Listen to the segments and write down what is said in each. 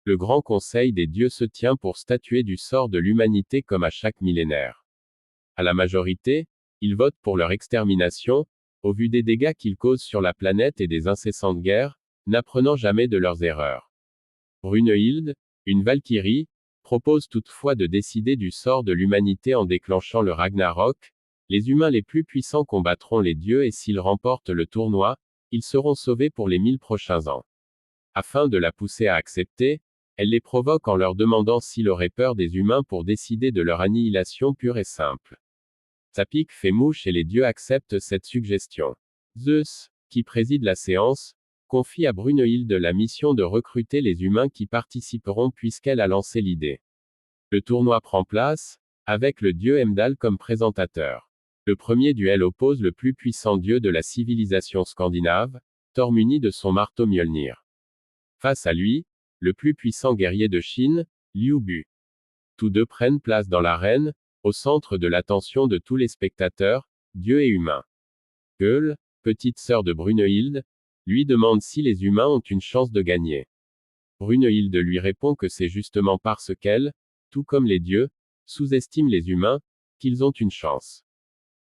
Le grand conseil des dieux se tient pour statuer du sort de l'humanité comme à chaque millénaire. À la majorité, ils votent pour leur extermination, au vu des dégâts qu'ils causent sur la planète et des incessantes guerres, n'apprenant jamais de leurs erreurs. Brunehilde, une Valkyrie, propose toutefois de décider du sort de l'humanité en déclenchant le Ragnarok. Les humains les plus puissants combattront les dieux et s'ils remportent le tournoi, ils seront sauvés pour les 1000 prochains ans. Afin de la pousser à accepter, elle les provoque en leur demandant s'il aurait peur des humains pour décider de leur annihilation pure et simple. Sa pique fait mouche et les dieux acceptent cette suggestion. Zeus, qui préside la séance, confie à Brunehilde la mission de recruter les humains qui participeront puisqu'elle a lancé l'idée. Le tournoi prend place, avec le dieu Heimdall comme présentateur. Le premier duel oppose le plus puissant dieu de la civilisation scandinave, Thor muni de son marteau Mjolnir. Face à lui, le plus puissant guerrier de Chine, Liu Bu. Tous deux prennent place dans l'arène, au centre de l'attention de tous les spectateurs, dieux et humains. Göll, petite sœur de Brunehilde, lui demande si les humains ont une chance de gagner. Brunehilde lui répond que c'est justement parce qu'elle, tout comme les dieux, sous-estime les humains, qu'ils ont une chance.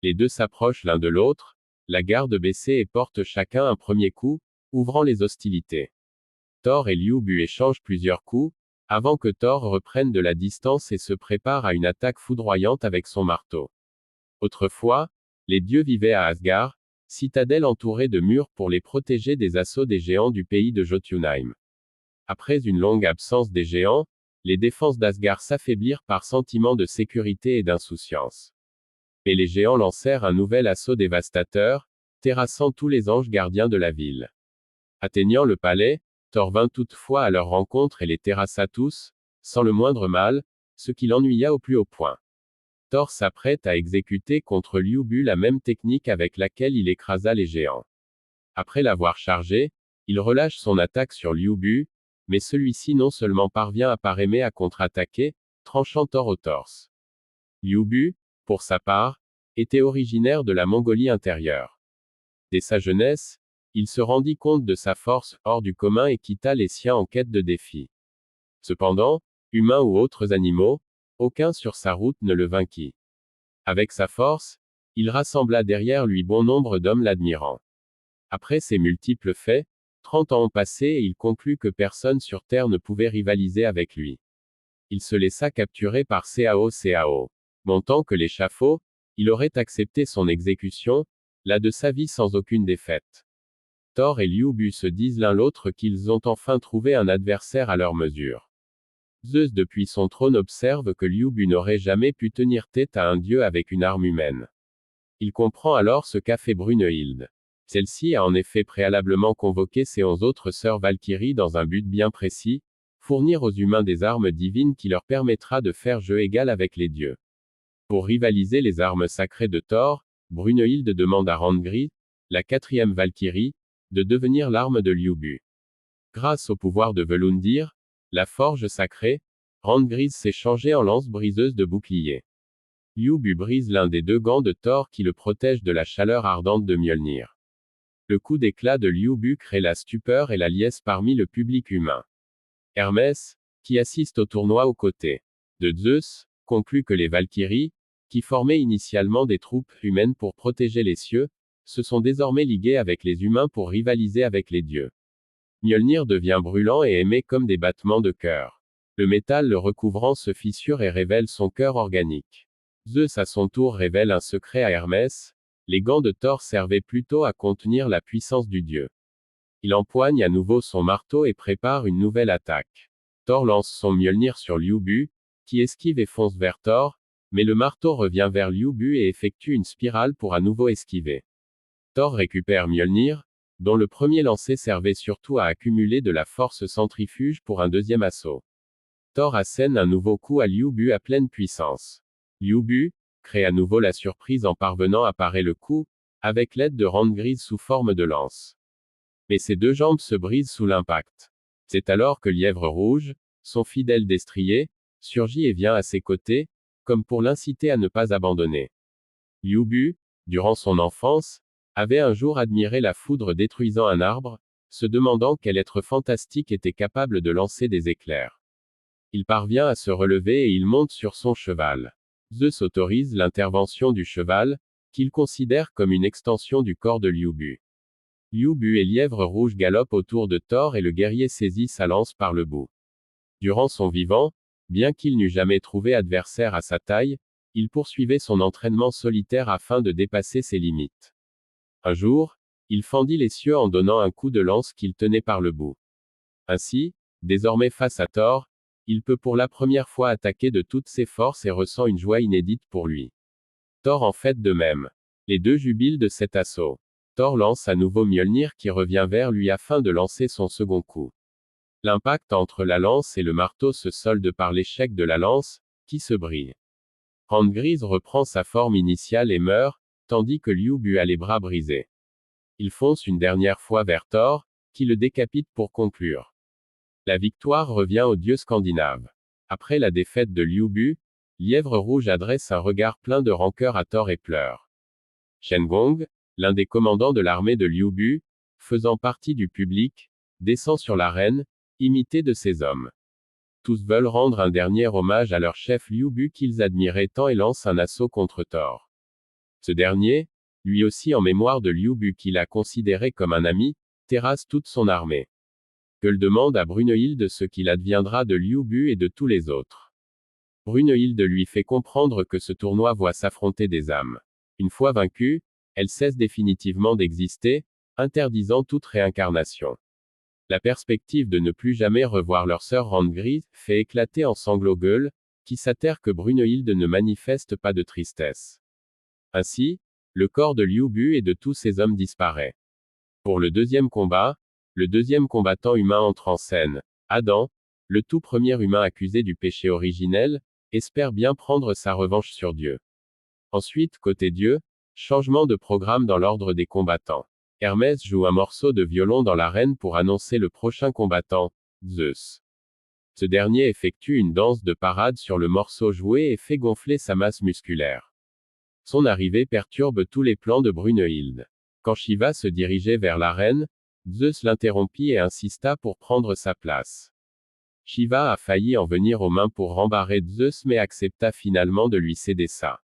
Les deux s'approchent l'un de l'autre, la garde baissée et portent chacun un premier coup, ouvrant les hostilités. Thor et Liu Bu échangent plusieurs coups, avant que Thor reprenne de la distance et se prépare à une attaque foudroyante avec son marteau. Autrefois, les dieux vivaient à Asgard, citadelle entourée de murs pour les protéger des assauts des géants du pays de Jotunheim. Après une longue absence des géants, les défenses d'Asgard s'affaiblirent par sentiment de sécurité et d'insouciance. Mais les géants lancèrent un nouvel assaut dévastateur, terrassant tous les anges gardiens de la ville. Atteignant le palais, Thor vint toutefois à leur rencontre et les terrassa tous, sans le moindre mal, ce qui l'ennuya au plus haut point. Thor s'apprête à exécuter contre Liu Bu la même technique avec laquelle il écrasa les géants. Après l'avoir chargé, il relâche son attaque sur Liu Bu, mais celui-ci non seulement parvient à parer à contre-attaquer, tranchant Thor au torse. Liu Bu, pour sa part, était originaire de la Mongolie intérieure. Dès sa jeunesse, il se rendit compte de sa force hors du commun et quitta les siens en quête de défis. Cependant, humains ou autres animaux, aucun sur sa route ne le vainquit. Avec sa force, il rassembla derrière lui bon nombre d'hommes l'admirant. Après ces multiples faits, 30 ans ont passé et il conclut que personne sur Terre ne pouvait rivaliser avec lui. Il se laissa capturer par Cao. Montant que l'échafaud, il aurait accepté son exécution, là de sa vie sans aucune défaite. Thor et Liu Bu se disent l'un l'autre qu'ils ont enfin trouvé un adversaire à leur mesure. Zeus depuis son trône observe que Liu Bu n'aurait jamais pu tenir tête à un dieu avec une arme humaine. Il comprend alors ce qu'a fait Brunehilde. Celle-ci a en effet préalablement convoqué ses 11 autres sœurs Valkyries dans un but bien précis, fournir aux humains des armes divines qui leur permettra de faire jeu égal avec les dieux. Pour rivaliser les armes sacrées de Thor, Brunehilde demande à Randgríð, la 4e Valkyrie, de devenir l'arme de Liu Bu. Grâce au pouvoir de Völundir, la forge sacrée, Randgríð s'est changée en lance briseuse de bouclier. Liu Bu brise l'un des deux gants de Thor qui le protège de la chaleur ardente de Mjolnir. Le coup d'éclat de Liu Bu crée la stupeur et la liesse parmi le public humain. Hermès, qui assiste au tournoi aux côtés de Zeus, conclut que les Valkyries, qui formaient initialement des troupes humaines pour protéger les cieux, se sont désormais liguées avec les humains pour rivaliser avec les dieux. Mjolnir devient brûlant et émet comme des battements de cœur. Le métal le recouvrant se fissure et révèle son cœur organique. Zeus à son tour révèle un secret à Hermès, les gants de Thor servaient plutôt à contenir la puissance du dieu. Il empoigne à nouveau son marteau et prépare une nouvelle attaque. Thor lance son Mjolnir sur Liu Bu, qui esquive et fonce vers Thor, mais le marteau revient vers Liu Bu et effectue une spirale pour à nouveau esquiver. Thor récupère Mjolnir, dont le premier lancer servait surtout à accumuler de la force centrifuge pour un deuxième assaut. Thor assène un nouveau coup à Liu Bu à pleine puissance. Liu Bu crée à nouveau la surprise en parvenant à parer le coup, avec l'aide de Randgríð sous forme de lance. Mais ses deux jambes se brisent sous l'impact. C'est alors que Lièvre Rouge, son fidèle destrier, surgit et vient à ses côtés, comme pour l'inciter à ne pas abandonner. Liu Bu, durant son enfance, avait un jour admiré la foudre détruisant un arbre, se demandant quel être fantastique était capable de lancer des éclairs. Il parvient à se relever et il monte sur son cheval. Zeus autorise l'intervention du cheval, qu'il considère comme une extension du corps de Liubu. Liubu et Lièvre Rouge galopent autour de Thor et le guerrier saisit sa lance par le bout. Durant son vivant, bien qu'il n'eût jamais trouvé adversaire à sa taille, il poursuivait son entraînement solitaire afin de dépasser ses limites. Un jour, il fendit les cieux en donnant un coup de lance qu'il tenait par le bout. Ainsi, désormais face à Thor, il peut pour la première fois attaquer de toutes ses forces et ressent une joie inédite pour lui. Thor en fait de même. Les deux jubilent de cet assaut. Thor lance à nouveau Mjolnir qui revient vers lui afin de lancer son second coup. L'impact entre la lance et le marteau se solde par l'échec de la lance, qui se brise. Randgrise reprend sa forme initiale et meurt, tandis que Liubu a les bras brisés. Il fonce une dernière fois vers Thor, qui le décapite pour conclure. La victoire revient aux dieux scandinaves. Après la défaite de Liubu, Lièvre Rouge adresse un regard plein de rancœur à Thor et pleure. Shen-Gong, l'un des commandants de l'armée de Liubu, faisant partie du public, descend sur l'arène, imité de ses hommes. Tous veulent rendre un dernier hommage à leur chef Liubu qu'ils admiraient tant et lancent un assaut contre Thor. Ce dernier, lui aussi en mémoire de Liubu qu'il a considéré comme un ami, terrasse toute son armée. Gueule demande à Brunehilde ce qu'il adviendra de Liubu et de tous les autres. Brunehilde lui fait comprendre que ce tournoi voit s'affronter des âmes. Une fois vaincue, elle cesse définitivement d'exister, interdisant toute réincarnation. La perspective de ne plus jamais revoir leur sœur Randgrise fait éclater en sanglots Gueule, qui s'atterre que Brunehilde ne manifeste pas de tristesse. Ainsi, le corps de Liubu et de tous ses hommes disparaît. Pour le deuxième combat, le deuxième combattant humain entre en scène. Adam, le tout premier humain accusé du péché originel, espère bien prendre sa revanche sur Dieu. Ensuite, côté Dieu, changement de programme dans l'ordre des combattants. Hermès joue un morceau de violon dans l'arène pour annoncer le prochain combattant, Zeus. Ce dernier effectue une danse de parade sur le morceau joué et fait gonfler sa masse musculaire. Son arrivée perturbe tous les plans de Brunehilde. Quand Shiva se dirigeait vers l'arène, Zeus l'interrompit et insista pour prendre sa place. Shiva a failli en venir aux mains pour rembarrer Zeus mais accepta finalement de lui céder sa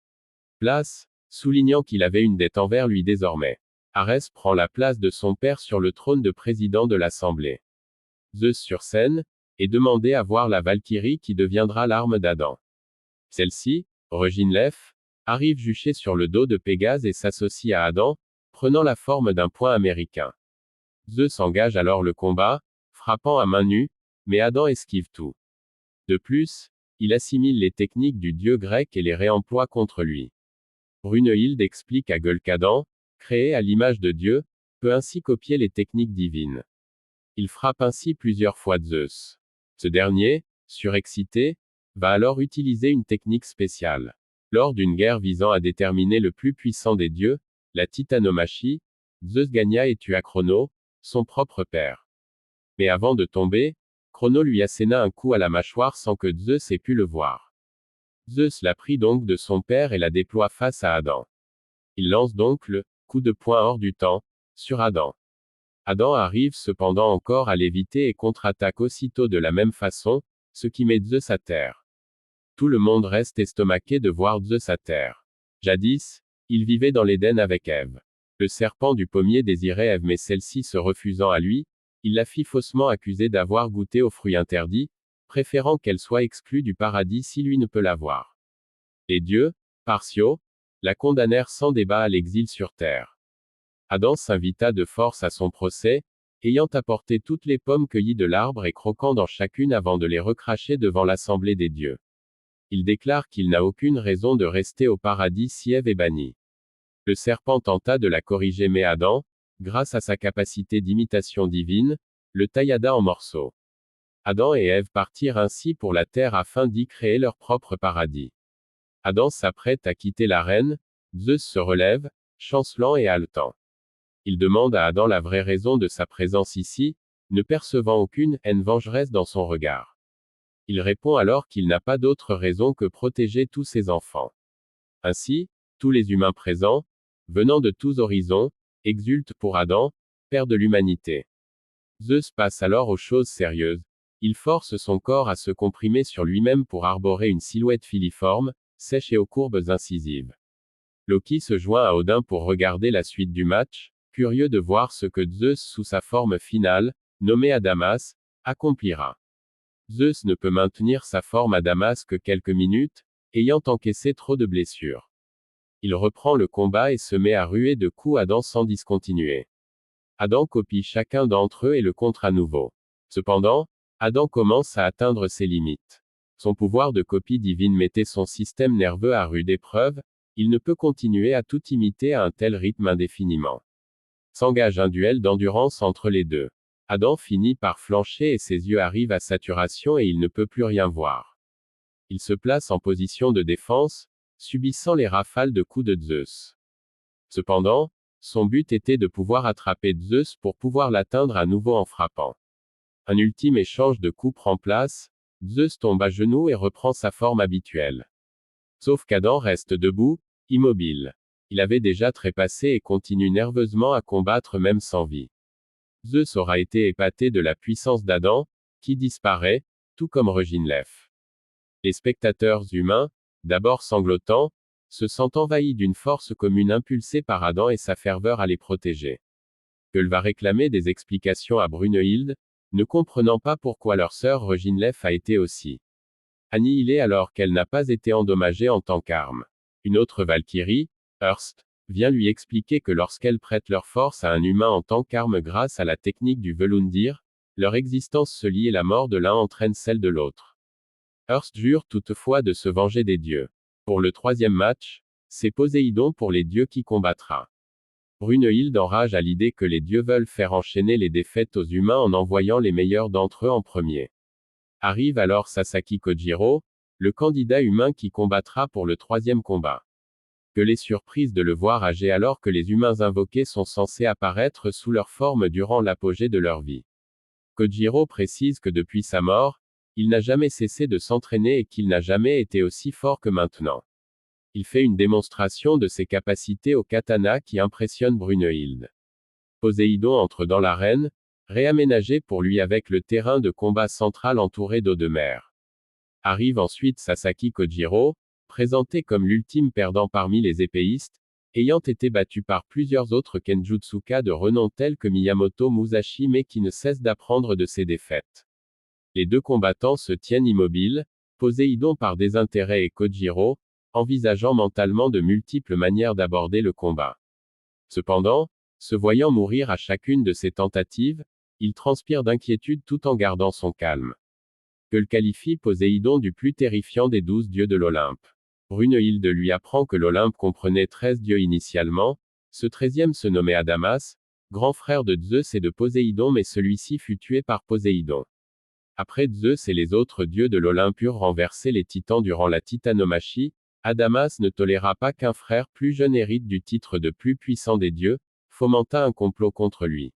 place, soulignant qu'il avait une dette envers lui désormais. Arès prend la place de son père sur le trône de président de l'Assemblée. Zeus sur scène, est demandé à voir la Valkyrie qui deviendra l'arme d'Adam. Celle-ci, Reginlef, arrive juchée sur le dos de Pégase et s'associe à Adam, prenant la forme d'un poing américain. Zeus engage alors le combat, frappant à main nue, mais Adam esquive tout. De plus, il assimile les techniques du dieu grec et les réemploie contre lui. Brunehilde explique à Gueule qu'Adam, créé à l'image de Dieu, peut ainsi copier les techniques divines. Il frappe ainsi plusieurs fois Zeus. Ce dernier, surexcité, va alors utiliser une technique spéciale. Lors d'une guerre visant à déterminer le plus puissant des dieux, la titanomachie, Zeus gagna et tua Chrono, son propre père. Mais avant de tomber, Chrono lui asséna un coup à la mâchoire sans que Zeus ait pu le voir. Zeus la prit donc de son père et la déploie face à Adam. Il lance donc le coup de poing hors du temps sur Adam. Adam arrive cependant encore à l'éviter et contre-attaque aussitôt de la même façon, ce qui met Zeus à terre. Tout le monde reste estomaqué de voir Zeus à terre. Jadis, il vivait dans l'Éden avec Ève. Le serpent du pommier désirait Ève mais celle-ci se refusant à lui, il la fit faussement accuser d'avoir goûté aux fruits interdits, préférant qu'elle soit exclue du paradis si lui ne peut l'avoir. Les dieux, partiaux, la condamnèrent sans débat à l'exil sur terre. Adam s'invita de force à son procès, ayant apporté toutes les pommes cueillies de l'arbre et croquant dans chacune avant de les recracher devant l'assemblée des dieux. Il déclare qu'il n'a aucune raison de rester au paradis si Ève est bannie. Le serpent tenta de la corriger mais Adam, grâce à sa capacité d'imitation divine, le taillada en morceaux. Adam et Ève partirent ainsi pour la terre afin d'y créer leur propre paradis. Adam s'apprête à quitter l'arène, Zeus se relève, chancelant et haletant. Il demande à Adam la vraie raison de sa présence ici, ne percevant aucune haine vengeresse dans son regard. Il répond alors qu'il n'a pas d'autre raison que protéger tous ses enfants. Ainsi, tous les humains présents, venant de tous horizons, exultent pour Adam, père de l'humanité. Zeus passe alors aux choses sérieuses. Il force son corps à se comprimer sur lui-même pour arborer une silhouette filiforme, sèche et aux courbes incisives. Loki se joint à Odin pour regarder la suite du match, curieux de voir ce que Zeus sous sa forme finale, nommée Adamas, accomplira. Zeus ne peut maintenir sa forme Adamas que quelques minutes, ayant encaissé trop de blessures. Il reprend le combat et se met à ruer de coups Adam sans discontinuer. Adam copie chacun d'entre eux et le contre à nouveau. Cependant, Adam commence à atteindre ses limites. Son pouvoir de copie divine mettait son système nerveux à rude épreuve, il ne peut continuer à tout imiter à un tel rythme indéfiniment. S'engage un duel d'endurance entre les deux. Adam finit par flancher et ses yeux arrivent à saturation et il ne peut plus rien voir. Il se place en position de défense, subissant les rafales de coups de Zeus. Cependant, son but était de pouvoir attraper Zeus pour pouvoir l'atteindre à nouveau en frappant. Un ultime échange de coups prend place, Zeus tombe à genoux et reprend sa forme habituelle. Sauf qu'Adam reste debout, immobile. Il avait déjà trépassé et continue nerveusement à combattre même sans vie. Zeus aura été épaté de la puissance d'Adam, qui disparaît, tout comme Reginlef. Les spectateurs humains, d'abord sanglotants, se sentent envahis d'une force commune impulsée par Adam et sa ferveur à les protéger. Gull va réclamer des explications à Brunehilde, ne comprenant pas pourquoi leur sœur Reginlef a été aussi annihilée alors qu'elle n'a pas été endommagée en tant qu'arme. Une autre Valkyrie, Hearst, vient lui expliquer que lorsqu'elles prêtent leur force à un humain en tant qu'arme grâce à la technique du Velundir, leur existence se lie et la mort de l'un entraîne celle de l'autre. Hearst jure toutefois de se venger des dieux. Pour le troisième match, c'est Poséidon pour les dieux qui combattra. Brunehilde enrage à l'idée que les dieux veulent faire enchaîner les défaites aux humains en envoyant les meilleurs d'entre eux en premier. Arrive alors Sasaki Kojiro, le candidat humain qui combattra pour le troisième combat. Gull est surprise de le voir âgé alors que les humains invoqués sont censés apparaître sous leur forme durant l'apogée de leur vie. Kojiro précise que depuis sa mort, il n'a jamais cessé de s'entraîner et qu'il n'a jamais été aussi fort que maintenant. Il fait une démonstration de ses capacités au katana qui impressionne Brunehilde. Poséidon entre dans l'arène, réaménagé pour lui avec le terrain de combat central entouré d'eau de mer. Arrive ensuite Sasaki Kojiro, présenté comme l'ultime perdant parmi les épéistes, ayant été battu par plusieurs autres Kenjutsuka de renom tels que Miyamoto Musashi mais qui ne cesse d'apprendre de ses défaites. Les deux combattants se tiennent immobiles, Poséidon par désintérêt et Kojiro, envisageant mentalement de multiples manières d'aborder le combat. Cependant, se voyant mourir à chacune de ses tentatives, il transpire d'inquiétude tout en gardant son calme. Gull qualifie Poséidon du plus terrifiant des 12 dieux de l'Olympe. Brunehilde lui apprend que l'Olympe comprenait 13 dieux initialement, ce 13e se nommait Adamas, grand frère de Zeus et de Poséidon mais celui-ci fut tué par Poséidon. Après Zeus et les autres dieux de l'Olympe eurent renversé les titans durant la titanomachie, Adamas ne toléra pas qu'un frère plus jeune hérite du titre de plus puissant des dieux, fomenta un complot contre lui.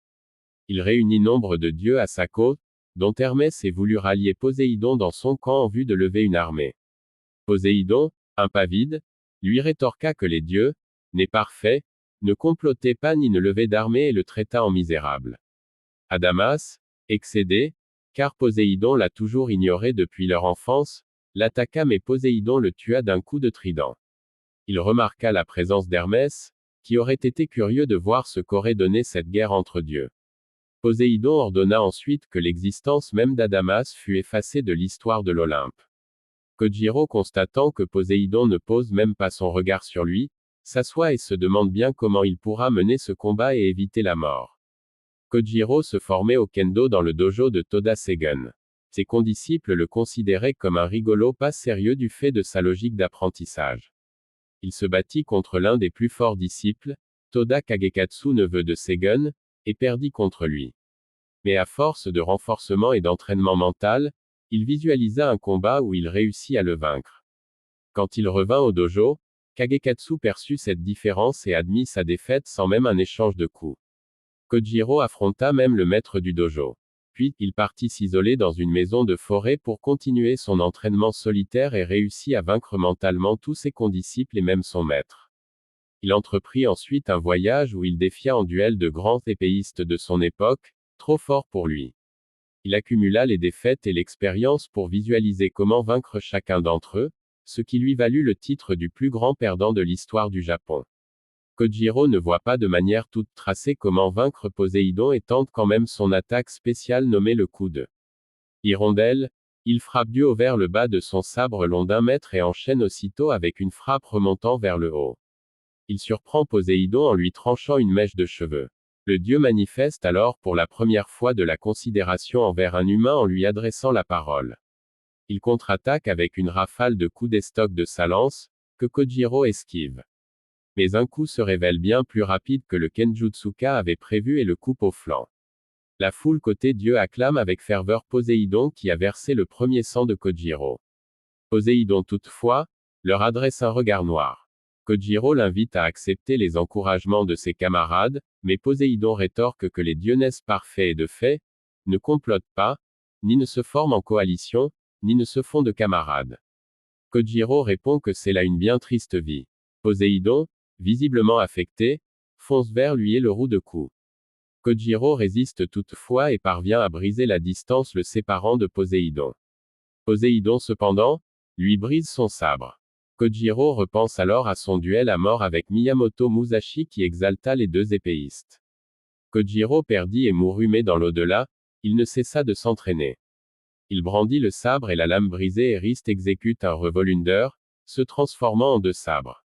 Il réunit nombre de dieux à sa côte, dont Hermès et voulut rallier Poséidon dans son camp en vue de lever une armée. Poséidon, impavide, lui rétorqua que les dieux, nés parfaits, ne complotaient pas ni ne levaient d'armée et le traita en misérable. Adamas, excédé, car Poséidon l'a toujours ignoré depuis leur enfance, l'attaqua mais Poséidon le tua d'un coup de trident. Il remarqua la présence d'Hermès, qui aurait été curieux de voir ce qu'aurait donné cette guerre entre dieux. Poséidon ordonna ensuite que l'existence même d'Adamas fût effacée de l'histoire de l'Olympe. Kojiro constatant que Poséidon ne pose même pas son regard sur lui, s'assoit et se demande bien comment il pourra mener ce combat et éviter la mort. Kojiro se formait au kendo dans le dojo de Toda Seigen. Ses condisciples le considéraient comme un rigolo pas sérieux du fait de sa logique d'apprentissage. Il se battit contre l'un des plus forts disciples, Toda Kagekatsu neveu de Seigen, et perdit contre lui. Mais à force de renforcement et d'entraînement mental, il visualisa un combat où il réussit à le vaincre. Quand il revint au dojo, Kagekatsu perçut cette différence et admit sa défaite sans même un échange de coups. Kojiro affronta même le maître du dojo. Puis, il partit s'isoler dans une maison de forêt pour continuer son entraînement solitaire et réussit à vaincre mentalement tous ses condisciples et même son maître. Il entreprit ensuite un voyage où il défia en duel de grands épéistes de son époque, trop fort pour lui. Il accumula les défaites et l'expérience pour visualiser comment vaincre chacun d'entre eux, ce qui lui valut le titre du plus grand perdant de l'histoire du Japon. Kojiro ne voit pas de manière toute tracée comment vaincre Poséidon et tente quand même son attaque spéciale nommée le coup de hirondelle. Il frappe Dieu vers le bas de son sabre long d'1 mètre et enchaîne aussitôt avec une frappe remontant vers le haut. Il surprend Poséidon en lui tranchant une mèche de cheveux. Le dieu manifeste alors pour la première fois de la considération envers un humain en lui adressant la parole. Il contre-attaque avec une rafale de coups d'estoc de sa lance, que Kojiro esquive. Mais un coup se révèle bien plus rapide que le Kenjutsuka avait prévu et le coupe au flanc. La foule côté dieu acclame avec ferveur Poséidon qui a versé le premier sang de Kojiro. Poséidon toutefois, leur adresse un regard noir. Kojiro l'invite à accepter les encouragements de ses camarades, mais Poséidon rétorque que les dieux naissent parfaits et de fait, ne complotent pas, ni ne se forment en coalition, ni ne se font de camarades. Kojiro répond que c'est là une bien triste vie. Poséidon, visiblement affecté, fonce vers lui et le roue de coups. Kojiro résiste toutefois et parvient à briser la distance le séparant de Poséidon. Poséidon cependant, lui brise son sabre. Kojiro repense alors à son duel à mort avec Miyamoto Musashi qui exalta les deux épéistes. Kojiro perdit et mourut mais dans l'au-delà, il ne cessa de s'entraîner. Il brandit le sabre et la lame brisée et Rist exécute un revolunder, se transformant en 2 sabres.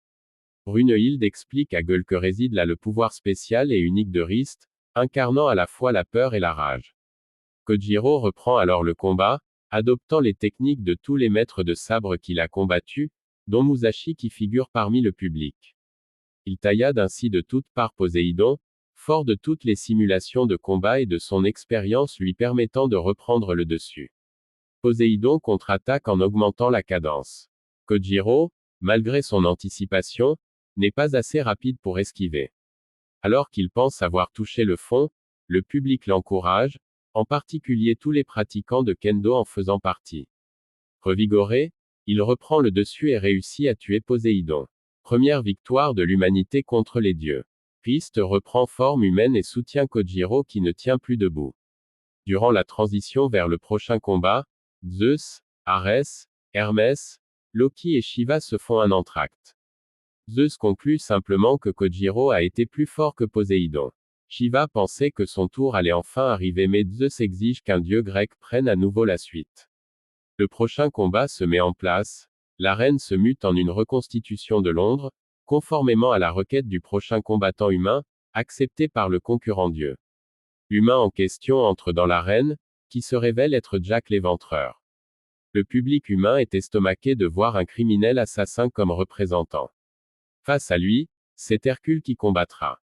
Brunhild explique à Gull que réside là le pouvoir spécial et unique de Rist, incarnant à la fois la peur et la rage. Kojiro reprend alors le combat, adoptant les techniques de tous les maîtres de sabre qu'il a combattus, dont Musashi qui figure parmi le public. Il taillade ainsi de toutes parts Poséidon, fort de toutes les simulations de combat et de son expérience lui permettant de reprendre le dessus. Poséidon contre-attaque en augmentant la cadence. Kojiro, malgré son anticipation, n'est pas assez rapide pour esquiver. Alors qu'il pense avoir touché le fond, le public l'encourage, en particulier tous les pratiquants de kendo en faisant partie. Revigoré, il reprend le dessus et réussit à tuer Poséidon. Première victoire de l'humanité contre les dieux. Rist reprend forme humaine et soutient Kojiro qui ne tient plus debout. Durant la transition vers le prochain combat, Zeus, Arès, Hermès, Loki et Shiva se font un entracte. Zeus conclut simplement que Kojiro a été plus fort que Poséidon. Shiva pensait que son tour allait enfin arriver mais Zeus exige qu'un dieu grec prenne à nouveau la suite. Le prochain combat se met en place, l'arène se mute en une reconstitution de Londres, conformément à la requête du prochain combattant humain, accepté par le concurrent dieu. L'humain en question entre dans l'arène, qui se révèle être Jack l'Éventreur. Le public humain est estomaqué de voir un criminel assassin comme représentant. Face à lui, c'est Hercule qui combattra.